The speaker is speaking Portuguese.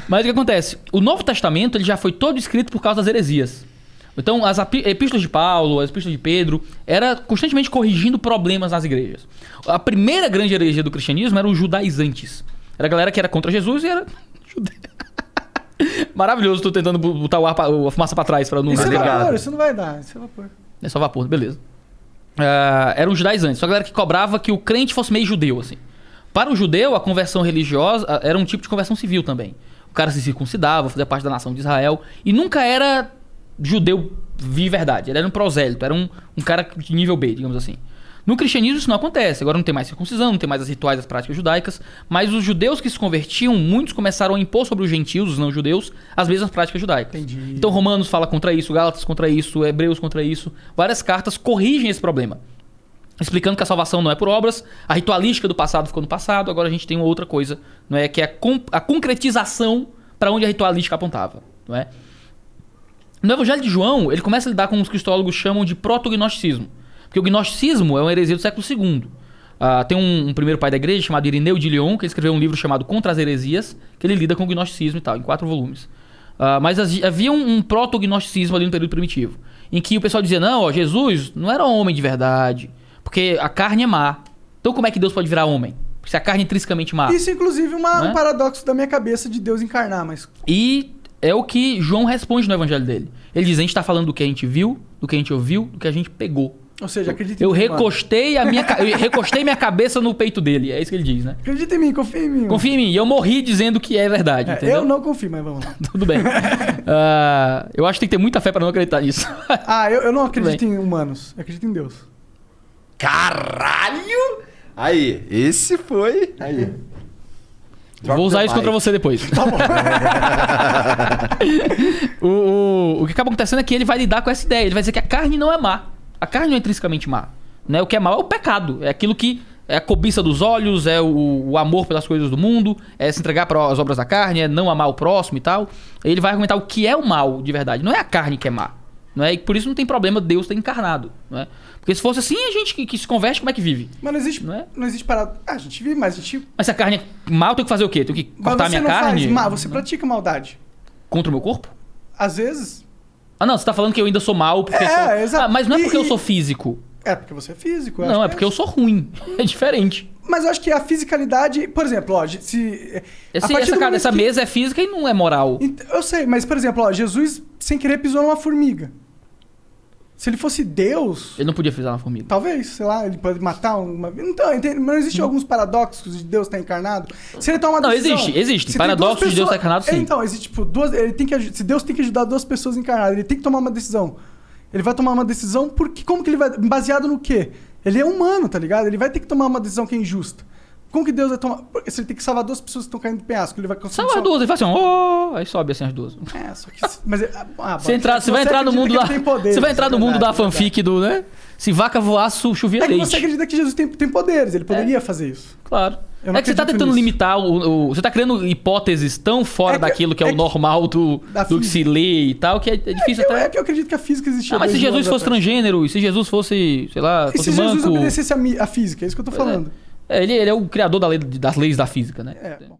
Mas o que acontece? O Novo Testamento ele já foi todo escrito por causa das heresias. Então, as epístolas de Paulo, as epístolas de Pedro, era constantemente corrigindo problemas nas igrejas. A primeira grande heresia do cristianismo era os judaizantes. Era a galera que era contra Jesus e era judeu. Maravilhoso, tô tentando botar a fumaça pra trás pra não... Isso é vapor, isso não vai dar, isso é vapor. É só vapor, beleza. Eram os judaizantes, só a galera que cobrava que o crente fosse meio judeu, assim. Para o judeu, a conversão religiosa era um tipo de conversão civil também. O cara se circuncidava, fazia parte da nação de Israel, e nunca era judeu de verdade. Ele era um prosélito, era um cara de nível B, digamos assim. No cristianismo isso não acontece. Agora não tem mais circuncisão, não tem mais as rituais, as práticas judaicas. Mas os judeus que se convertiam, muitos começaram a impor sobre os gentios, os não-judeus, as mesmas práticas judaicas. Entendi. Então Romanos fala contra isso, Gálatas contra isso, Hebreus contra isso. Várias cartas corrigem esse problema. Explicando que a salvação não é por obras, a ritualística do passado ficou no passado, agora a gente tem uma outra coisa, não é? Que é a concretização para onde a ritualística apontava. Não é? No Evangelho de João, ele começa a lidar com o que os cristólogos chamam de proto-gnosticismo. Porque o gnosticismo é uma heresia do século II. Tem um primeiro pai da igreja chamado Irineu de Lyon, que escreveu um livro chamado Contra as Heresias, que ele lida com o gnosticismo e tal, em 4 volumes. Mas havia um proto-gnosticismo ali no período primitivo, em que o pessoal dizia, não, ó, Jesus não era homem de verdade, porque a carne é má. Então como é que Deus pode virar homem? Porque se a carne é intrinsecamente má. Isso, inclusive, um paradoxo da minha cabeça de Deus encarnar, mas... E é o que João responde no evangelho dele. Ele diz, a gente está falando do que a gente viu, do que a gente ouviu, do que a gente pegou. Ou seja, acredita em eu mim, recostei eu recostei minha cabeça no peito dele. É isso que ele diz, né? Acredita em mim, confia em mim. Confia em mim. E eu morri dizendo que é verdade, entendeu? Eu não confio, mas vamos lá. Tudo bem. Eu acho que tem que ter muita fé pra não acreditar nisso. Eu não acredito em humanos. Eu acredito em Deus. Caralho! Aí, esse foi... Aí. Vou usar isso contra você depois. Tá bom. O que acaba acontecendo é que ele vai lidar com essa ideia. Ele vai dizer que a carne não é má. A carne não é intrinsecamente má. Né? O que é mal é o pecado. É aquilo que é a cobiça dos olhos, é o amor pelas coisas do mundo, é se entregar para as obras da carne, é não amar o próximo e tal. Ele vai argumentar o que é o mal de verdade. Não é a carne que é má. Não é? E por isso não tem problema Deus ter encarnado. Não é? Porque se fosse assim, a gente que se converte, como é que vive? Mas não existe parada. A gente vive, mas a gente... Mas se a carne é mal, eu tenho que fazer o quê? Tenho que cortar a minha carne? Você pratica maldade. Contra o meu corpo? Às vezes... Não, você tá falando que eu ainda sou mal porque exato. Mas não é porque eu sou físico. É porque você é físico. Não, é porque eu sou ruim. É diferente. Mas eu acho que a fisicalidade... Por exemplo, ó, essa mesa é física e não é moral. Eu sei, mas por exemplo, ó, Jesus sem querer pisou numa formiga. Se ele fosse Deus... Ele não podia pisar na formiga. Talvez, sei lá, ele pode matar uma... Então, mas não existe alguns paradoxos de Deus estar encarnado? Se ele toma uma decisão... Não, existe. Paradoxos de Deus estar encarnado, sim. Então, existe tipo se Deus tem que ajudar 2 pessoas encarnadas, ele tem que tomar uma decisão. Ele vai tomar uma decisão porque... Como que ele vai... Baseado no quê? Ele é humano, tá ligado? Ele vai ter que tomar uma decisão que é injusta. Como que Deus vai tomar... Se ele tem que salvar 2 pessoas que estão caindo do penhasco, ele vai conseguir... Salva 2, ele faz assim, aí sobe assim as 2. Só que... Mas... Você vai entrar no mundo da... Você vai entrar no mundo da fanfic do, né? Se vaca voasse, chovia leite. Você acredita que Jesus tem poderes, ele poderia fazer isso. Claro. É que você tá tentando limitar você tá criando hipóteses tão fora daquilo que é o normal do que se lê e tal, que é difícil até... É que eu acredito que a física existia. Mas se Jesus fosse transgênero, e se Jesus fosse, sei lá, fosse manco... E se Jesus obedecesse a física, é isso que eu tô falando. Ele é o criador das leis da física, né? Bom.